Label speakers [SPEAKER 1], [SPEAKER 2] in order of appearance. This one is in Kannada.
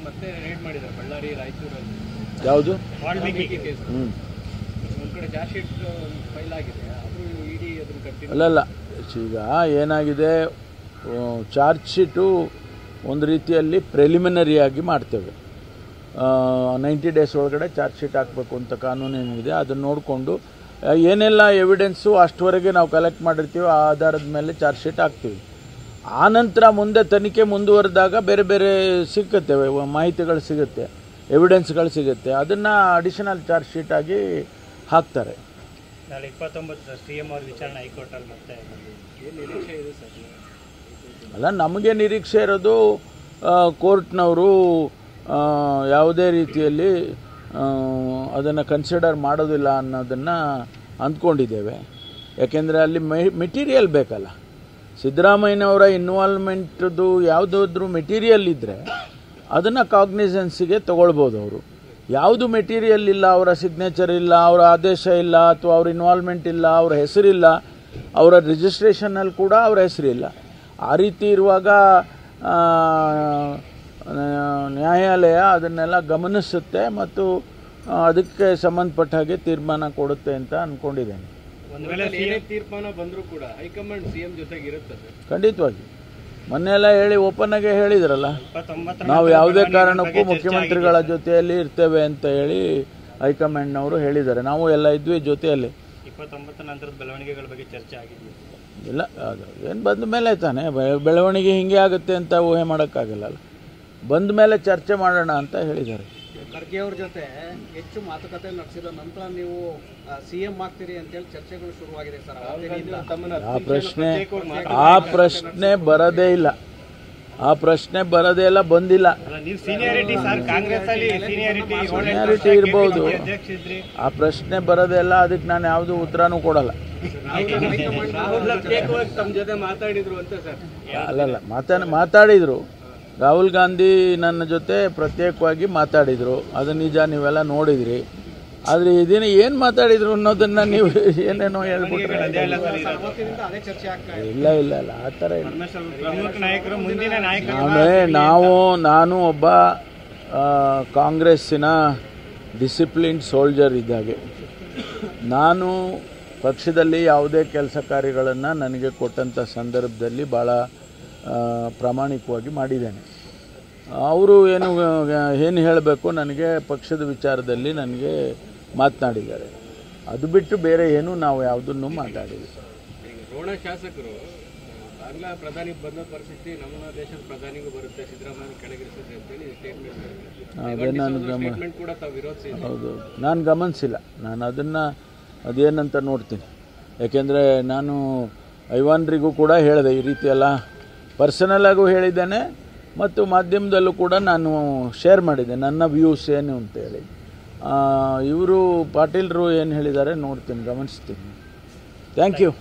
[SPEAKER 1] ಮತ್ತೆ ರೇಡ್ ಮಾಡಿದ್ದಾರೆ ಬಳ್ಳಾರಿ ರಾಯಚೂರಲ್ಲಿ.
[SPEAKER 2] ಯಾವುದು?
[SPEAKER 1] ವಾಲ್ಮೀಕಿ ಕೇಸ್. ಒಂದು ಕಡೆ ಚಾರ್ಜ್ ಶೀಟ್ ಫೈಲ್ ಆಗಿದೆ, ಅದು ಇಡಿ ಅದನ್ನು ಕಂಟಿನ್ಯೂ.
[SPEAKER 2] ಅಲ್ಲಲ್ಲ, ಈಗ ಏನಾಗಿದೆ, ಚಾರ್ಜ್ ಶೀಟು ಒಂದು ರೀತಿಯಲ್ಲಿ ಪ್ರಿಲಿಮಿನರಿಯಾಗಿ ಮಾಡ್ತೇವೆ. 90 ಡೇಸ್ ಒಳಗಡೆ ಚಾರ್ಜ್ ಶೀಟ್ ಹಾಕಬೇಕು ಅಂತ ಕಾನೂನೇನಿದೆ, ಅದನ್ನು ನೋಡಿಕೊಂಡು ಏನೆಲ್ಲ ಎವಿಡೆನ್ಸು ಅಷ್ಟುವರೆಗೆ ನಾವು ಕಲೆಕ್ಟ್ ಮಾಡಿರ್ತೀವಿ, ಆ ಆಧಾರದ ಮೇಲೆ ಚಾರ್ಜ್ ಶೀಟ್ ಹಾಕ್ತೀವಿ. ಆನಂತರ ಮುಂದೆ ತನಿಖೆ ಮುಂದುವರೆದಾಗ ಬೇರೆ ಬೇರೆ ಸಿಗುತ್ತೆ, ಮಾಹಿತಿಗಳು ಸಿಗುತ್ತೆ, ಎವಿಡೆನ್ಸ್ಗಳು ಸಿಗುತ್ತೆ, ಅದನ್ನು ಅಡಿಷನಲ್ ಚಾರ್ಜ್ ಶೀಟ್ ಆಗಿ ಹಾಕ್ತಾರೆ.
[SPEAKER 1] ನಾಳೆ 29 CM ಅವ್ರ ವಿಚಾರಣೆ ಹೈಕೋರ್ಟಲ್ಲಿ ಮತ್ತೆ ಏನು ನಿರೀಕ್ಷೆ ಇದೆ ಸರ್?
[SPEAKER 2] ಅಲ್ಲ, ನಮಗೆ ನಿರೀಕ್ಷೆ ಇರೋದು ಕೋರ್ಟ್ನವರು ಯಾವುದೇ ರೀತಿಯಲ್ಲಿ ಅದನ್ನು ಕನ್ಸಿಡರ್ ಮಾಡೋದಿಲ್ಲ ಅನ್ನೋದನ್ನು ಅಂದ್ಕೊಂಡಿದ್ದೇವೆ. ಯಾಕೆಂದರೆ ಅಲ್ಲಿ ಮೆಟೀರಿಯಲ್ ಬೇಕಲ್ಲ. ಸಿದ್ದರಾಮಯ್ಯನವರ ಇನ್ವಾಲ್ವ್ಮೆಂಟ್ದು ಯಾವುದಾದ್ರೂ ಮೆಟೀರಿಯಲ್ ಇದ್ದರೆ ಅದನ್ನು ಕಾಗ್ನಿಸೆನ್ಸಿಗೆ ತೊಗೊಳ್ಬೋದು ಅವರು. ಯಾವುದು ಮೆಟೀರಿಯಲ್ ಇಲ್ಲ, ಅವರ ಸಿಗ್ನೇಚರ್ ಇಲ್ಲ, ಅವರ ಆದೇಶ ಇಲ್ಲ, ಅಥವಾ ಅವ್ರ ಇನ್ವಾಲ್ವ್ಮೆಂಟ್ ಇಲ್ಲ, ಅವರ ಹೆಸರಿಲ್ಲ, ಅವರ ರಿಜಿಸ್ಟ್ರೇಷನಲ್ಲಿ ಕೂಡ ಅವರ ಹೆಸರಿಲ್ಲ. ಆ ರೀತಿ ಇರುವಾಗ ನ್ಯಾಯಾಲಯ ಅದನ್ನೆಲ್ಲ ಗಮನಿಸುತ್ತೆ ಮತ್ತು ಅದಕ್ಕೆ ಸಂಬಂಧಪಟ್ಟ ಹಾಗೆ ತೀರ್ಮಾನ ಕೊಡುತ್ತೆ ಅಂತ ಅಂದ್ಕೊಂಡಿದ್ದೇನೆ.
[SPEAKER 1] ಒಂದು ವೇಳೆ ತೀರ್ಮಾನ ಬಂದರೂ ಕೂಡ ಹೈಕಮಾಂಡ್ CM ಜೊತೆಗೆ ಇರುತ್ತೆ
[SPEAKER 2] ಖಂಡಿತವಾಗಿ. ಮೊನ್ನೆ ಎಲ್ಲ ಹೇಳಿ ಓಪನ್ ಆಗಿ ಹೇಳಿದ್ರಲ್ಲ, ನಾವು ಯಾವುದೇ ಕಾರಣಕ್ಕೂ ಮುಖ್ಯಮಂತ್ರಿಗಳ ಜೊತೆಯಲ್ಲಿ ಇರ್ತೇವೆ ಅಂತ ಹೇಳಿ ಹೈಕಮಾಂಡ್ನವರು ಹೇಳಿದ್ದಾರೆ. ನಾವು ಎಲ್ಲ ಇದ್ವಿ ಜೊತೆಯಲ್ಲಿ.
[SPEAKER 1] 29 ನಂತರದ ಬೆಳವಣಿಗೆಗಳ ಬಗ್ಗೆ ಚರ್ಚೆ ಆಗಿದೆಯಾ?
[SPEAKER 2] ಇಲ್ಲ, ಅದು ಏನು ಬಂದ ಮೇಲೆ ತಾನೆ ಬೆಳವಣಿಗೆ ಹಿಂಗೆ ಆಗುತ್ತೆ ಅಂತ ಊಹೆ ಮಾಡೋಕ್ಕಾಗಲ್ಲ. ಬಂದ ಮೇಲೆ ಚರ್ಚೆ ಮಾಡೋಣ ಅಂತ ಹೇಳಿದ್ದಾರೆ.
[SPEAKER 1] ಖರ್ಗೆ ಅವ್ರ ಜೊತೆ ಹೆಚ್ಚು ಮಾತುಕತೆ ನಡೆಸಿದ ನಂತರ ನೀವು CM ಆಗ್ತೀರಿ ಅಂತೇಳಿ ಚರ್ಚೆಗಳು ಶುರುವಾಗಿದೆ ಸರ್.
[SPEAKER 2] ಆ ಪ್ರಶ್ನೆ ಬರದೇ ಇಲ್ಲ, ಆ ಪ್ರಶ್ನೆ ಬರದೇ ಇಲ್ಲ, ಬಂದಿಲ್ಲ. ಸೀನಿಯಾರಿಟಿ ಇರ್ಬೋದು, ಆ ಪ್ರಶ್ನೆ ಬರೋದೇ ಇಲ್ಲ. ಅದಕ್ಕೆ ನಾನು ಯಾವುದು ಉತ್ತರನೂ ಕೊಡಲ್ಲ. ಅಲ್ಲಲ್ಲ, ಮಾತಾಡಿದ್ರು. ರಾಹುಲ್ ಗಾಂಧಿ ನನ್ನ ಜೊತೆ ಪ್ರತ್ಯೇಕವಾಗಿ ಮಾತಾಡಿದರು, ಅದು ನಿಜ, ನೀವೆಲ್ಲ ನೋಡಿದ್ರಿ. ಆದರೆ ಇದನ್ನು ಏನು ಮಾತಾಡಿದ್ರು ಅನ್ನೋದನ್ನು ನೀವು ಏನೇನೋ ಹೇಳ್ಬಿಟ್ರೆ. ಇಲ್ಲ ಇಲ್ಲ ಇಲ್ಲ, ಆ ಥರ ಇಲ್ಲ. ನಾನು ಒಬ್ಬ ಕಾಂಗ್ರೆಸ್ಸಿನ ಡಿಸಿಪ್ಲಿನ್ಡ್ ಸೋಲ್ಜರ್ ಇದ್ದಾಗೆ ನಾನು ಪಕ್ಷದಲ್ಲಿ ಯಾವುದೇ ಕೆಲಸ ಕಾರ್ಯಗಳನ್ನು ನನಗೆ ಕೊಟ್ಟಂಥ ಸಂದರ್ಭದಲ್ಲಿ ಭಾಳ ಪ್ರಾಮಾಣಿಕವಾಗಿ ಮಾಡಿದ್ದೇನೆ. ಅವರು ಏನು ಹೇಳಬೇಕು, ನನಗೆ ಪಕ್ಷದ ವಿಚಾರದಲ್ಲಿ ನನಗೆ ಮಾತನಾಡಿದ್ದಾರೆ. ಅದು ಬಿಟ್ಟು ಬೇರೆ ಏನು ನಾವು ಯಾವುದನ್ನು ಮಾತಾಡಿಲ್ಲ.
[SPEAKER 1] ರೋಣ ಶಾಸಕರು ಬಾಂಗ್ಲಾ ಪ್ರಧಾನಿ ಬಂದ ಪರಿಸ್ಥಿತಿ ನಮ್ಮ ದೇಶದ ಪ್ರಧಾನಿಗೂ ಬರುತ್ತೆ, ಸಿದ್ದರಾಮಯ್ಯ ಕೆಳಗಿರಿಸುತ್ತೆ ಅಂತೇಳಿ ಸ್ಟೇಟ್ಮೆಂಟ್ ಕೂಡ ತಾವು ವಿರೋಧಿಸಿದ್ದೀರಿ.
[SPEAKER 2] ಹೌದು, ನಾನು ಗಮನಿಸಿಲ್ಲ. ನಾನು ಅದನ್ನು ಅದೇನಂತ ನೋಡ್ತೀನಿ. ಯಾಕೆಂದರೆ ನಾನು ಐವಾನ್ರಿಗೂ ಕೂಡ ಹೇಳಿದೆ, ಈ ರೀತಿಯೆಲ್ಲ ಪರ್ಸನಲಾಗೂ ಹೇಳಿದ್ದೇನೆ ಮತ್ತು ಮಾಧ್ಯಮದಲ್ಲೂ ಕೂಡ ನಾನು ಶೇರ್ ಮಾಡಿದ್ದೆ ನನ್ನ ವ್ಯೂಸ್ ಏನು ಅಂತೇಳಿ. ಇವರು ಪಾಟೀಲ್ರು ಏನು ಹೇಳಿದ್ದಾರೆ ನೋಡ್ತೀನಿ, ಗಮನಿಸ್ತೀನಿ. Thank you.